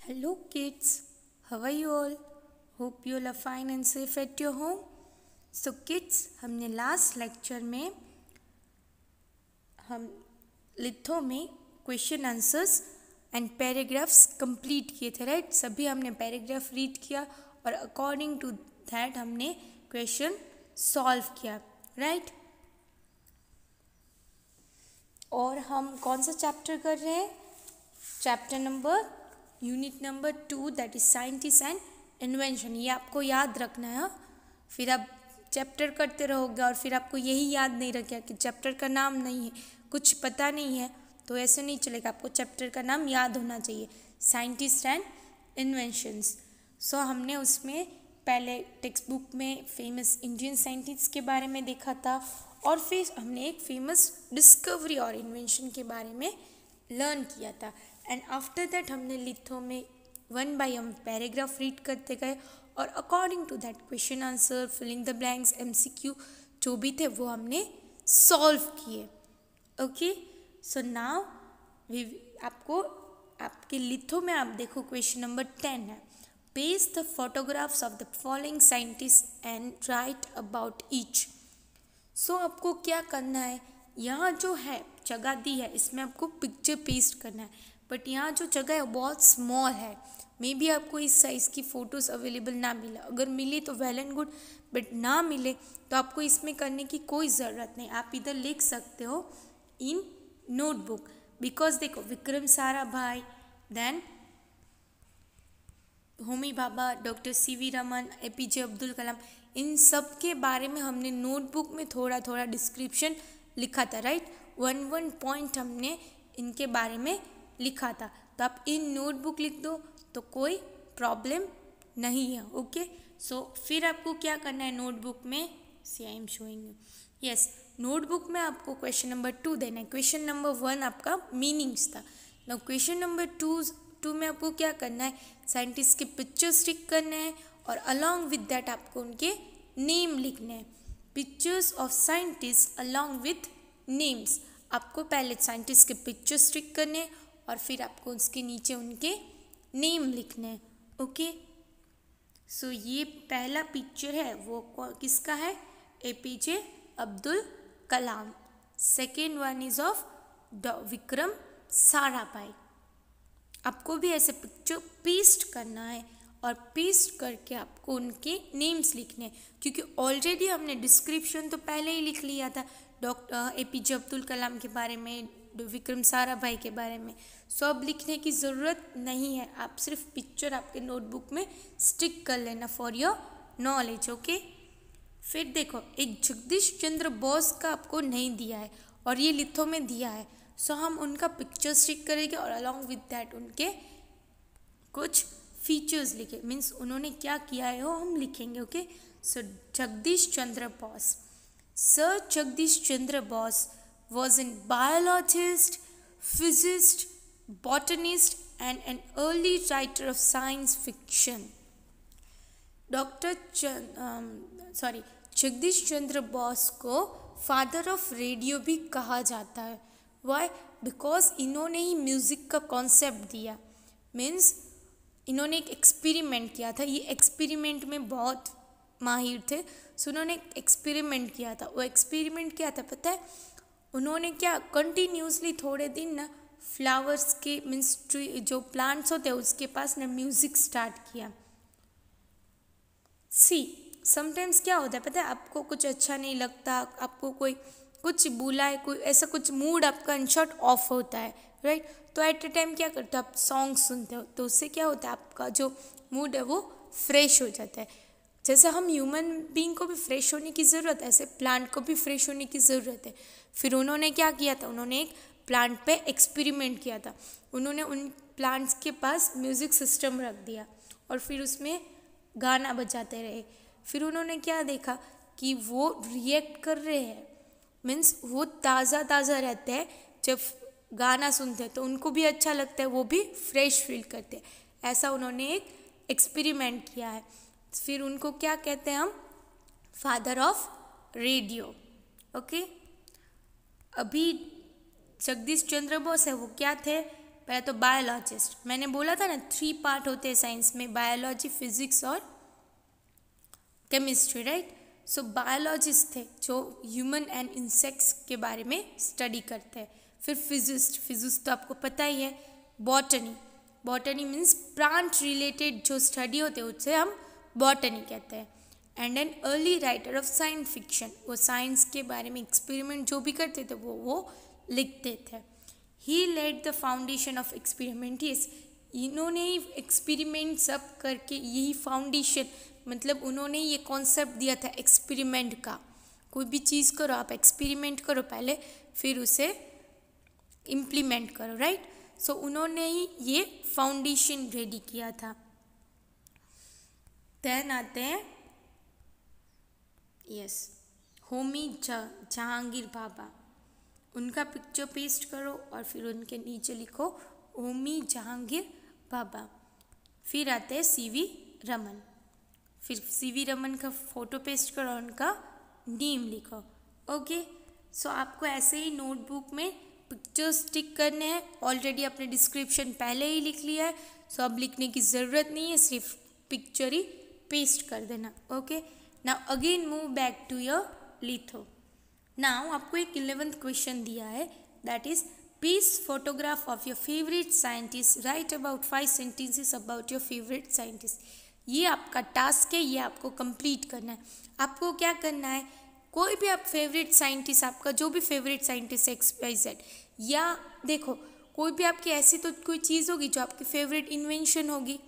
Hello kids, how are you all? Hope you all are fine and safe at your home. So kids, हमने last lecture में हम litho में question answers and paragraphs complete किए थे, right? सभी हमने paragraph read किया और अकॉर्डिंग टू दैट हमने क्वेश्चन सॉल्व किया, राइट? और हम कौन सा चैप्टर कर रहे हैं? Chapter number unit number 2 that is scientist and invention. ये आपको याद रखना है। फिर आप चैप्टर करते रहोगे और फिर आपको यही याद नहीं रखेगा कि चैप्टर का नाम नहीं है, कुछ पता नहीं है, तो ऐसे नहीं चलेगा। आपको चैप्टर का नाम याद होना चाहिए, साइंटिस्ट एंड इन्वेंशंस। सो हमने उसमें पहले टेक्स्ट बुक में फेमस इंडियन साइंटिस्ट के बारे में देखा था और फिर हमने एक फेमस डिस्कवरी और इन्वेंशन के बारे में लर्न किया था। एंड आफ्टर दैट हमने लिथो में 1 बाय 1 पैराग्राफ रीड करते गए और according to that question answer, filling the blanks, MCQ जो भी थे वो हमने सॉल्व किए। ओके, सो नाउ आपको आपके लिथो में आप देखो क्वेश्चन नंबर 10 है, paste the photographs of the following scientist and write about each. So आपको क्या करना है, यहाँ जो है जगह दी है इसमें आपको पिक्चर पेस्ट करना है, बट यहाँ जो जगह है बहुत स्मॉल है। मे बी आपको इस साइज़ की फ़ोटोज़ अवेलेबल ना मिले, अगर मिले तो वेल एंड गुड, बट ना मिले तो आपको इसमें करने की कोई ज़रूरत नहीं। आप इधर लिख सकते हो इन नोटबुक, बिकॉज देखो Vikram Sarabhai, then Homi Bhabha, doctor CV Raman, APJ Abdul Kalam, इन सब के बारे में हमने नोटबुक में थोड़ा थोड़ा डिस्क्रिप्शन लिखा था, राइट? 1 पॉइंट हमने इनके बारे में लिखा था, तो आप इन नोटबुक लिख दो तो कोई प्रॉब्लम नहीं है। ओके, सो फिर आपको क्या करना है नोटबुक में, see I am showing you, yes, notebook में आपको क्वेश्चन नंबर 2 देना है। क्वेश्चन नंबर 1 आपका मीनिंग्स था। नाउ क्वेश्चन नंबर 2 में आपको क्या करना है, साइंटिस्ट के पिक्चर स्टिक करने हैं और अलॉन्ग विद दैट आपको उनके नेम लिखने हैं। Pictures of scientist along with names, आपको पहले साइंटिस्ट के पिक्चर स्टिक करने हैं और फिर आपको उसके नीचे उनके नेम लिखने हैं। ओके, सो ये पहला पिक्चर है वो किसका है? APJ Abdul Kalam. Second one is of Vikram Sarabhai. आपको भी ऐसे पिक्चर पेस्ट करना है और पेस्ट करके आपको उनके नेम्स लिखने हैं, क्योंकि ऑलरेडी हमने डिस्क्रिप्शन तो पहले ही लिख लिया था डॉक्टर APJ अब्दुल कलाम के बारे में, विक्रम साराभाई के बारे में। सो अब लिखने की ज़रूरत नहीं है, आप सिर्फ पिक्चर आपके नोटबुक में स्टिक कर लेना फॉर योर नॉलेज। ओके, फिर देखो एक जगदीश चंद्र बोस का आपको नहीं दिया है और ये लिथो में दिया है, सो हम उनका पिक्चर स्टिक करेंगे और अलॉन्ग विद दैट उनके कुछ फीचर्स लिखे, मीन्स उन्होंने क्या किया है वो हम लिखेंगे। Okay, so Jagdish Chandra Bose, sir Jagdish Chandra Bose was a biologist, physicist, botanist and an early writer of science fiction. Jagdish Chandra Bose को फादर ऑफ रेडियो भी कहा जाता है। वाई? बिकॉज इन्होंने ही म्यूज़िक का कॉन्सेप्ट दिया, मीन्स इन्होंने एक एक्सपेरिमेंट किया था, ये एक्सपेरिमेंट में बहुत माहिर थे। सो उन्होंने एक एक्सपेरिमेंट किया था, वो एक्सपेरिमेंट क्या था पता है? उन्होंने क्या कंटिन्यूसली थोड़े दिन ना फ्लावर्स के मीन्स ट्री जो प्लांट्स होते हैं उसके पास ना म्यूज़िक स्टार्ट किया। सी समटाइम्स क्या होता है पता है, आपको कुछ अच्छा नहीं लगता, आपको कोई कुछ बुलाए, कोई ऐसा कुछ मूड आपका इन शॉर्ट ऑफ होता है, राइट? तो एट अ टाइम क्या करते हो आप, सॉन्ग सुनते हो, तो उससे क्या होता है आपका जो मूड है वो फ्रेश हो जाता है। जैसे हम ह्यूमन बीइंग को भी फ्रेश होने की ज़रूरत है, ऐसे प्लांट को भी फ्रेश होने की ज़रूरत है। फिर उन्होंने क्या किया था, उन्होंने एक प्लांट पे एक्सपेरिमेंट किया था। उन्होंने उन प्लांट्स के पास म्यूज़िक सिस्टम रख दिया और फिर उसमें गाना बजाते रहे। फिर उन्होंने क्या देखा कि वो रिएक्ट कर रहे हैं, मीन्स वो ताज़ा ताज़ा रहते हैं, जब गाना सुनते हैं तो उनको भी अच्छा लगता है, वो भी फ्रेश फील करते हैं। ऐसा उन्होंने एक एक्सपेरिमेंट किया है। फिर उनको क्या कहते हैं हम? Father of radio. ओके, अभी जगदीश चंद्र बोस है वो क्या थे? पहले तो बायोलॉजिस्ट, मैंने बोला था ना 3 पार्ट होते हैं साइंस में, बायोलॉजी, फिजिक्स और केमिस्ट्री, राइट। सो बायोलॉजिस्ट थे जो ह्यूमन एंड इंसेक्ट्स के बारे में स्टडी करते हैं। फिर फिजिस्ट तो आपको पता ही है। बॉटनी मीन्स प्लांट रिलेटेड जो स्टडी होते हैं उसे हम बॉटनी कहते हैं। And an early writer of science fiction, वो साइंस के बारे में एक्सपेरिमेंट जो भी करते थे वो लिखते थे। He led the foundation of experiment, इन्होंने ही एक्सपेरिमेंट सब करके यही फाउंडेशन, मतलब उन्होंने ये कॉन्सेप्ट दिया था एक्सपेरिमेंट का। कोई भी चीज़ करो आप एक्सपेरिमेंट करो पहले, फिर उसे इम्प्लीमेंट करो, राइट। सो उन्होंने ही ये फाउंडेशन रेडी किया था। देन आते हैं होमी जहांगीर भाभा, उनका पिक्चर पेस्ट करो और फिर उनके नीचे लिखो होमी जहांगीर भाभा। फिर आते हैं सीवी रमन, फिर सीवी रमन का फोटो पेस्ट करो, उनका नेम लिखो। ओके, सो आपको ऐसे ही नोटबुक में पिक्चर्स टिक करने हैं। ऑलरेडी आपने डिस्क्रिप्शन पहले ही लिख लिया है, सो अब लिखने की ज़रूरत नहीं है, सिर्फ पिक्चर ही पेस्ट कर देना। Okay, now again move back to your litho. Now आपको एक 11th क्वेश्चन दिया है, that is paste photograph of your favourite scientist, write about 5 sentences about your favourite scientist. ये आपका टास्क है, ये आपको कंप्लीट करना है। आपको क्या करना है, कोई भी आप फेवरेट साइंटिस्ट, आपका जो भी फेवरेट साइंटिस्ट XYZ, या देखो कोई भी आपकी ऐसी तो कोई चीज़ होगी जो आपकी फेवरेट इन्वेंशन होगी,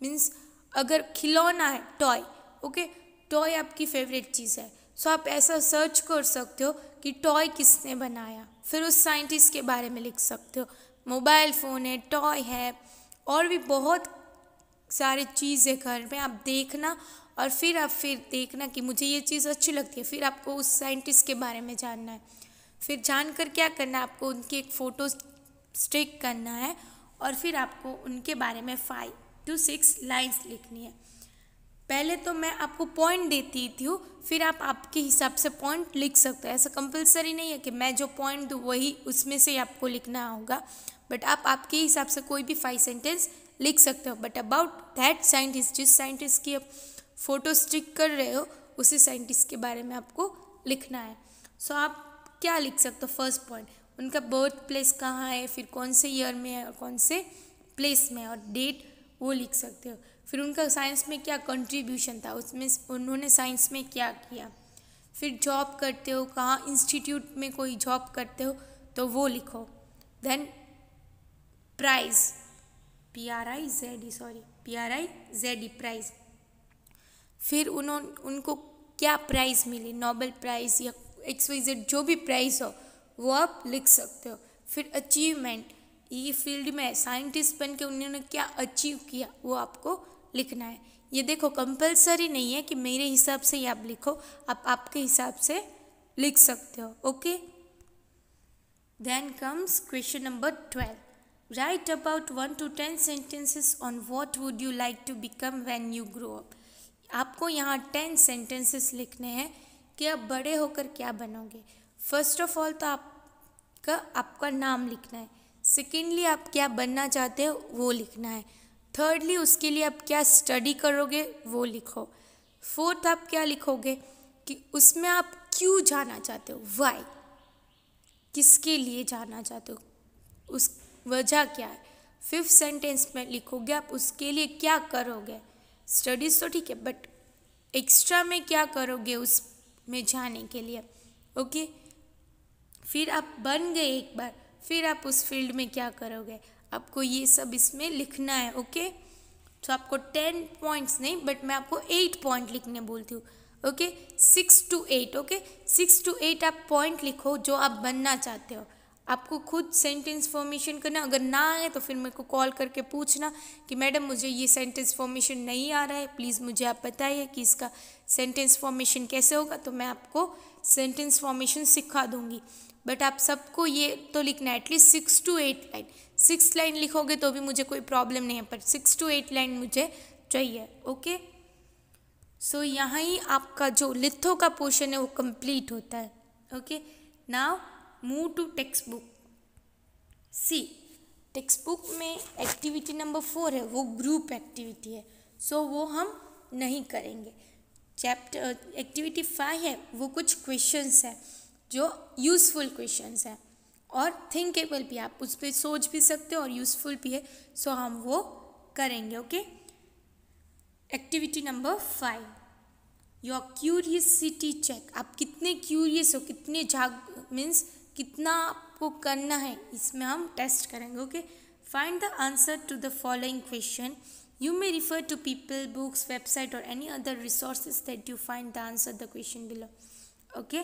मीन्स अगर खिलौना है टॉय, ओके, टॉय आपकी फेवरेट चीज़ है, सो आप ऐसा सर्च कर सकते हो कि टॉय किसने बनाया, फिर उस साइंटिस्ट के बारे में लिख सकते हो। मोबाइल फ़ोन है, टॉय है, और भी बहुत सारे चीज़ है घर में, आप देखना और फिर आप देखना कि मुझे ये चीज़ अच्छी लगती है, फिर आपको उस साइंटिस्ट के बारे में जानना है। फिर जानकर क्या करना है, आपको उनकी एक फ़ोटो स्टिक करना है और फिर आपको उनके बारे में 5 to 6 लाइन्स लिखनी है। पहले तो मैं आपको पॉइंट देती थी, फिर आप आपके हिसाब से पॉइंट लिख सकते हो। ऐसा कंपलसरी नहीं है कि मैं जो पॉइंट दूँ वही उसमें से आपको लिखना होगा, बट आप आपके हिसाब से कोई भी 5 सेंटेंस लिख सकते हो। बट अबाउट दैट साइंटिस्ट, जिस साइंटिस्ट की आप फोटो स्टिक कर रहे हो उसी साइंटिस्ट के बारे में आपको लिखना है। सो आप क्या लिख सकते हो, फर्स्ट पॉइंट उनका बर्थ प्लेस कहाँ है, फिर कौन से ईयर में है और कौन से प्लेस में और डेट वो लिख सकते हो। फिर उनका साइंस में क्या कंट्रीब्यूशन था, उसमें उन्होंने साइंस में क्या किया। फिर जॉब करते हो कहाँ, इंस्टीट्यूट में कोई जॉब करते हो तो वो लिखो। देन प्राइज़, PRIZE प्राइज़, फिर उनको क्या प्राइज़ मिली, नोबेल प्राइज़ या XYZ जो भी प्राइज़ हो वो आप लिख सकते हो। फिर अचीवमेंट, ये फील्ड में साइंटिस्ट बन के उन्होंने क्या अचीव किया वो आपको लिखना है। ये देखो कंपलसरी नहीं है कि मेरे हिसाब से ही आप लिखो, आप आपके हिसाब से लिख सकते हो। Okay, then comes question number 12, write about 1 to 10 sentences on what would you like to become when you grow up. आपको यहाँ 10 सेंटेंसेस लिखने हैं कि आप बड़े होकर क्या बनोगे। फर्स्ट ऑफ ऑल तो आपका नाम लिखना है। सेकेंडली आप क्या बनना चाहते हो वो लिखना है। थर्डली उसके लिए आप क्या स्टडी करोगे वो लिखो। फोर्थ आप क्या लिखोगे कि उसमें आप क्यों जाना चाहते हो, वाई, किसके लिए जाना चाहते हो, उस वजह क्या है। फिफ्थ सेंटेंस में लिखोगे आप उसके लिए क्या करोगे। स्टडीज़ तो ठीक है, बट एक्स्ट्रा में क्या करोगे उसमें जाने के लिए। ओके, फिर आप बन गए एक बार, फिर आप उस फील्ड में क्या करोगे, आपको ये सब इसमें लिखना है। ओके, तो आपको 10 पॉइंट्स नहीं, बट मैं आपको 8 पॉइंट लिखने बोलती हूँ। ओके, 6 to 8, ओके, 6 to 8 आप पॉइंट लिखो जो आप बनना चाहते हो। आपको खुद सेंटेंस फॉर्मेशन करना, अगर ना आए तो फिर मेरे को कॉल करके पूछना कि मैडम मुझे ये सेंटेंस फॉर्मेशन नहीं आ रहा है, प्लीज़ मुझे आप बताइए कि इसका सेंटेंस फॉर्मेशन कैसे होगा, तो मैं आपको सेंटेंस फॉर्मेशन सिखा दूँगी। बट आप सबको ये तो लिखना है एटलीस्ट 6 to 8 लाइन। 6 लाइन लिखोगे तो भी मुझे कोई प्रॉब्लम नहीं है, पर 6 to 8 लाइन मुझे चाहिए। ओके, सो यहाँ ही आपका जो लिथो का पोर्शन है वो कंप्लीट होता है। Okay, now move to text book. See, text book में एक्टिविटी नंबर 4 है वो ग्रुप एक्टिविटी है, सो वो हम नहीं करेंगे। चैप्टर एक्टिविटी 5 है वो कुछ क्वेश्चंस है जो यूज़फुल क्वेश्चंस है और थिंकेबल भी, आप उस पर सोच भी सकते हो और यूज़फुल भी है, सो हम वो करेंगे। Okay, activity number 5, your curiosity check. आप कितने क्यूरियस हो, कितने मीन्स कितना आपको करना है, इसमें हम टेस्ट करेंगे। Okay, find the answer to the following question. You may refer to people, books, website or any other resources that you find the answer the question below. Okay,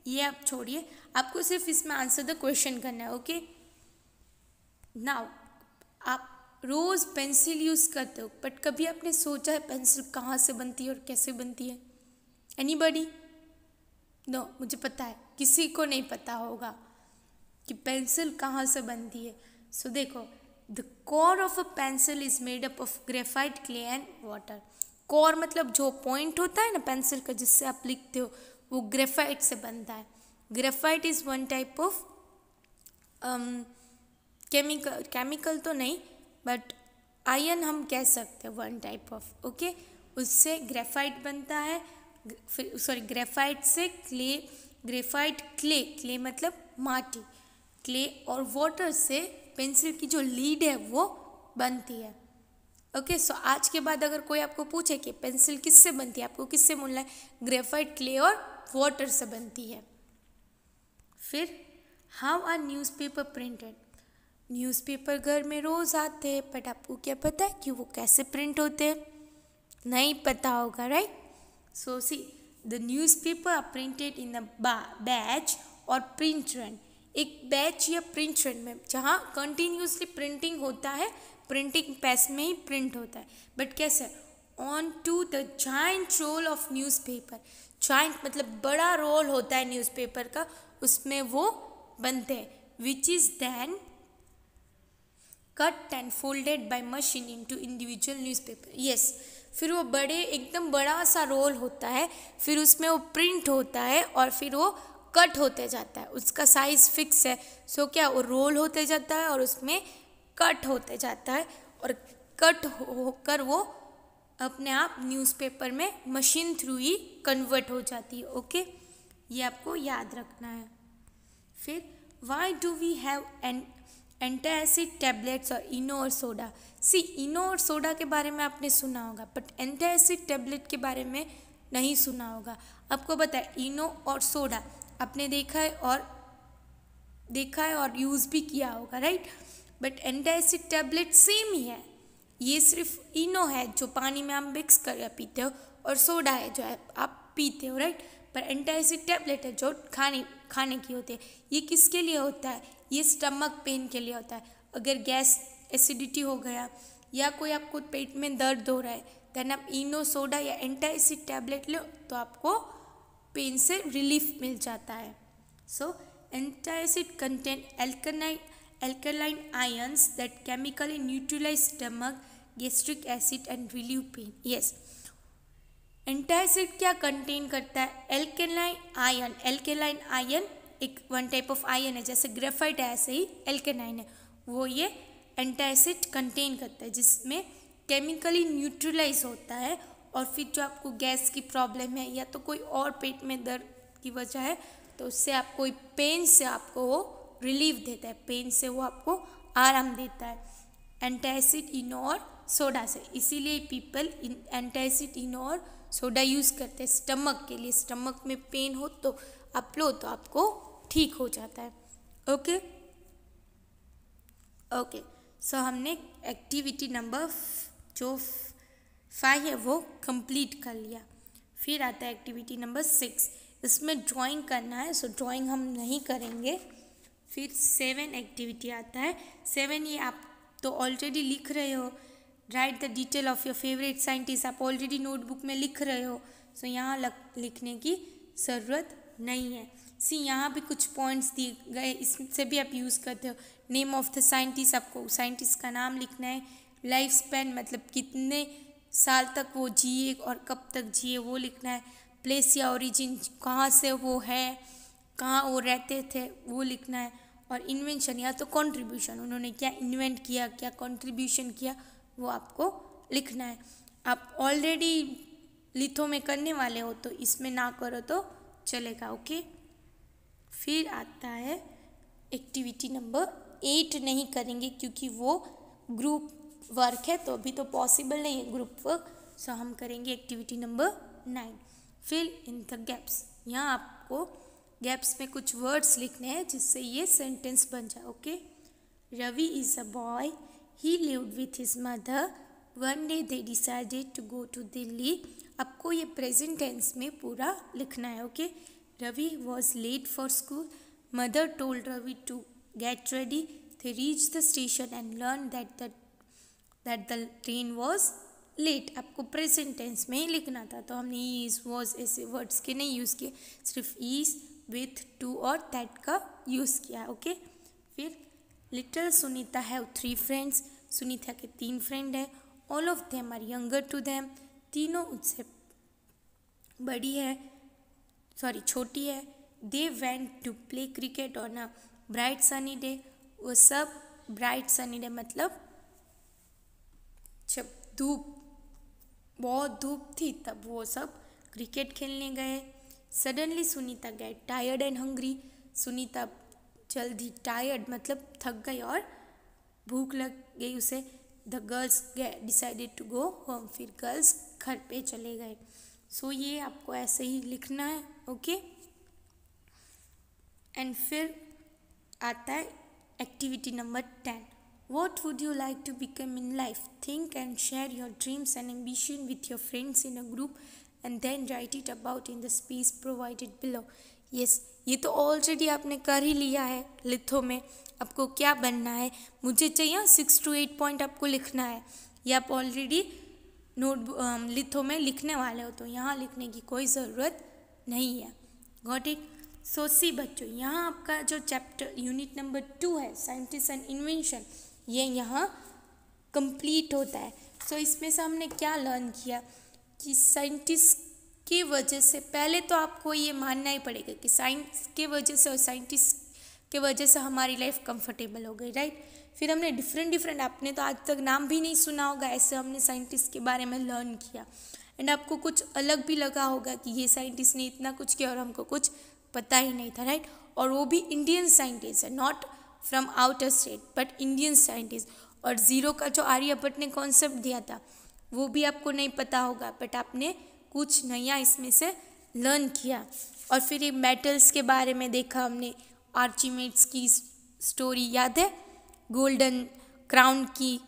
ये आप छोड़िए, आपको सिर्फ इसमें आंसर द क्वेश्चन करना है। Okay, now आप रोज़ pencil use करते हो, बट कभी आपने सोचा है पेंसिल कहाँ से बनती है और कैसे बनती है? एनीबडी? नो, मुझे पता है किसी को नहीं पता होगा कि पेंसिल कहाँ से बनती है। सो देखो, the core of a pencil is made up of graphite, clay and water. Core मतलब जो पॉइंट होता है ना पेंसिल का जिससे आप लिखते हो, वो ग्रेफाइट से बनता है। Graphite is one type of chemical तो नहीं, बट आयन हम कह सकते हैं, वन टाइप ऑफ। ओके, उससे ग्रेफाइट बनता है, फिर सॉरी ग्रेफाइट से ग्रेफाइट क्ले मतलब माटी, क्ले और वाटर से पेंसिल की जो लीड है वो बनती है। ओके, सो आज के बाद अगर कोई आपको पूछे कि पेंसिल किससे बनती है, आपको किससे बोलना है? ग्रेफाइट, क्ले और वाटर से बनती है। फिर how are newspaper printed. Newspaper घर में रोज़ आते हैं, बट आपको क्या पता है कि वो कैसे प्रिंट होते हैं? नहीं पता होगा, right? So see, the newspaper are printed in a batch और प्रिंट रन। एक बैच या प्रिंट रन में जहाँ कंटिन्यूसली प्रिंटिंग होता है, प्रिंटिंग प्रेस में ही प्रिंट होता है, बट कैसे? On to the giant roll of newspaper. Giant मतलब बड़ा रोल होता है न्यूज़पेपर का, उसमें वो बनते हैं, which is then cut and folded by machine into individual newspaper. Yes, फिर वो बड़े एकदम बड़ा सा रोल होता है, फिर उसमें वो प्रिंट होता है और फिर वो कट होते जाता है, उसका साइज़ फिक्स है। सो क्या, वो रोल होते जाता है और उसमें कट होते जाता है, और कट होकर वो अपने आप न्यूज़पेपर में मशीन थ्रू ही कन्वर्ट हो जाती है। ओके, ये आपको याद रखना है। फिर why do we have antacid tablets और इनो और सोडा। सी, इनो और सोडा के बारे में आपने सुना होगा, बट एंटासिड टैबलेट के बारे में नहीं सुना होगा। आपको पता है इनो और सोडा आपने देखा है और यूज़ भी किया होगा, right? But antacid tablet same ही है, ये सिर्फ इनो है जो पानी में आप मिक्स कर पीते हो, और सोडा है जो आप पीते हो, राइट? पर एंटासिड टैबलेट है जो खाने की होती है। ये किसके लिए होता है? ये स्टमक पेन के लिए होता है। अगर गैस एसिडिटी हो गया या कोई आपको पेट में दर्द हो रहा है, देन आप इनो, सोडा या एंटासिड टैबलेट लो तो आपको पेन से रिलीफ मिल जाता है। So antacid contain alkaline ions that chemically neutralize stomach, gastric acid and relieve pain. Yes, antacid क्या कंटेन करता है? एल्केलाइन आयन एक वन टाइप ऑफ आयन है, जैसे ग्रेफाइट है ऐसे ही एल्केलाइन है, वो ये एंटासिड कंटेन करता है, जिसमें केमिकली न्यूट्रलाइज होता है, और फिर जो आपको गैस की प्रॉब्लम है या तो कोई और पेट में दर्द की वजह है, तो उससे आपको पेन से आपको वो रिलीफ देता है, पेन से वो आपको आराम देता है एंटासिड, इनो और सोडा से। इसीलिए पीपल एंटासिड, इनो और सोडा यूज़ करते हैं स्टमक के लिए। स्टमक में पेन हो तो आप लो तो आपको ठीक हो जाता है। ओके ओके, सो हमने एक्टिविटी नंबर जो 5 है वो कंप्लीट कर लिया। फिर आता है एक्टिविटी नंबर 6, इसमें ड्राइंग करना है, सो ड्राइंग हम नहीं करेंगे। फिर 7 एक्टिविटी आता है। 7 ये आप तो ऑलरेडी लिख रहे हो, right the detail of your favourite scientist, आप ऑलरेडी नोटबुक में लिख रहे हो, सो यहाँ लिखने की ज़रूरत नहीं है। सी, यहाँ भी कुछ पॉइंट्स दिए गए, इससे भी आप यूज़ करते हो। नेम ऑफ द साइंटिस्ट, आपको साइंटिस्ट का नाम लिखना है। लाइफ स्पैन मतलब कितने साल तक वो जिए और कब तक जिए वो लिखना है। प्लेस या ओरिजिन, कहाँ से वो है, कहाँ वो रहते थे वो लिखना है। और इन्वेंशन या तो कंट्रीब्यूशन, उन्होंने क्या इन्वेंट किया, क्या कंट्रीब्यूशन किया, वो आपको लिखना है। आप ऑलरेडी लिथो में करने वाले हो तो इसमें ना करो तो चलेगा, ओके। फिर आता है एक्टिविटी नंबर 8 नहीं करेंगे क्योंकि वो ग्रुप वर्क है, तो अभी तो पॉसिबल नहीं है ग्रुप वर्क, सो हम करेंगे activity number 9, fill in the gaps. यहाँ आपको गैप्स में कुछ वर्ड्स लिखने हैं जिससे ये सेंटेंस बन जाए, okay. Ravi is a boy, he lived with his mother, one day they decided to go to Delhi. आपको ये प्रेजेंट टेंस में पूरा लिखना है, okay. Ravi was late for school, mother told Ravi to get ready, they reached the station and learned that the train was late। आपको present tense में ही लिखना था, तो हमने इज वॉज ऐसे वर्ड्स के नहीं यूज़ किए, सिर्फ इज विथ टू और दैट का यूज़ किया, ओके। फिर little Sunita have 3 friends, Sunita के 3 फ्रेंड है, all of them are younger to them, तीनों उससे बड़ी है, छोटी है। They went to play cricket on a bright sunny day, वो सब ब्राइट सनी डे मतलब जब बहुत धूप थी तब वो सब क्रिकेट खेलने गए। Suddenly Sunita get tired and hungry, Sunita जल्दी टायर्ड मतलब थक गई और भूख लग गई उसे। The girls decided to go home, फिर गर्ल्स घर पे चले गए। सो ये आपको ऐसे ही लिखना है, ओके। एंड फिर आता है activity number 10, what would you like to become in life? Think and share your dreams and ambition with your friends in a group and then write it about in the space provided below। yes, ये तो already आपने कर ही लिया है litho में। आपको क्या बनना है, मुझे चाहिए 6 to 8 पॉइंट आपको लिखना है, ये आप ऑलरेडी लिथो में लिखने वाले हो, तो यहाँ लिखने की कोई ज़रूरत नहीं है। Got it. सो सी बच्चों, यहाँ आपका जो चैप्टर यूनिट नंबर 2 है साइंटिस्ट एंड इन्वेंशन, ये यहाँ कंप्लीट होता है। सो इसमें से हमने क्या लर्न किया कि साइंटिस्ट की वजह से, पहले तो आपको ये मानना ही पड़ेगा कि साइंस के वजह से और साइंटिस्ट के वजह से हमारी लाइफ कंफर्टेबल हो गई, राइट। फिर हमने डिफरेंट आपने तो आज तक नाम भी नहीं सुना होगा, ऐसे हमने साइंटिस्ट के बारे में लर्न किया। एंड आपको कुछ अलग भी लगा होगा कि ये साइंटिस्ट ने इतना कुछ किया और हमको कुछ पता ही नहीं था, राइट। और वो भी इंडियन साइंटिस्ट है, not from outer state but Indian scientist. और ज़ीरो का जो आर्यभट्ट ने कॉन्सेप्ट दिया था वो भी आपको नहीं पता होगा, बट आपने कुछ नया इसमें से लर्न किया। और फिर ये मेटल्स के बारे में देखा हमने, आर्चिमेड्स की स्टोरी याद है, गोल्डन क्राउन की,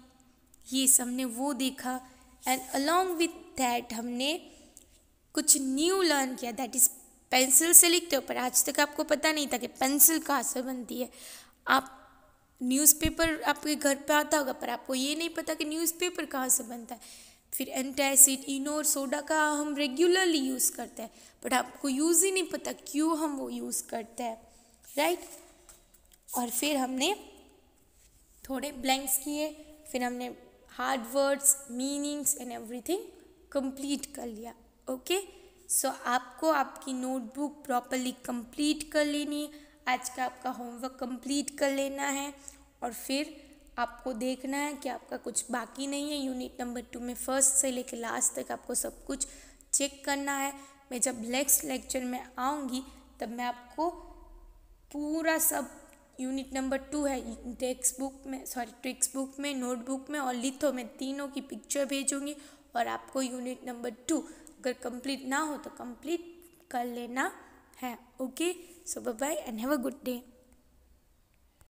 ये सबने वो देखा। एंड अलॉन्ग विथ दैट हमने कुछ न्यू लर्न किया, दैट इज़ पेंसिल से लिखते हो, पर आज तक आपको पता नहीं था कि पेंसिल कहाँ से बनती है। आप न्यूज़पेपर आपके घर पे आता होगा, पर आपको ये नहीं पता कि न्यूज़पेपर कहाँ से बनता है। फिर एंटासिड, इनो और सोडा का हम रेगुलरली यूज़ करते हैं, बट आपको यूज़ ही नहीं पता क्यों हम वो यूज़ करते हैं, राइट। और फिर हमने थोड़े ब्लैंक्स किए, फिर हमने hard words, meanings and everything complete कर लिया, ओके। सो आपको आपकी नोटबुक प्रॉपरली कंप्लीट कर लेनी है, आज का आपका होमवर्क कंप्लीट कर लेना है, और फिर आपको देखना है कि आपका कुछ बाकी नहीं है। यूनिट नंबर 2 में फर्स्ट से लेकर लास्ट तक आपको सब कुछ चेक करना है। मैं जब नेक्स्ट लेक्चर में आऊँगी तब मैं आपको पूरा सब यूनिट नंबर 2 है टेक्स्ट बुक में, नोटबुक में और लिथो में, तीनों की पिक्चर भेजूँगी। और आपको यूनिट नंबर 2 अगर कंप्लीट ना हो तो कंप्लीट कर लेना है, okay. So bye bye and have a good day.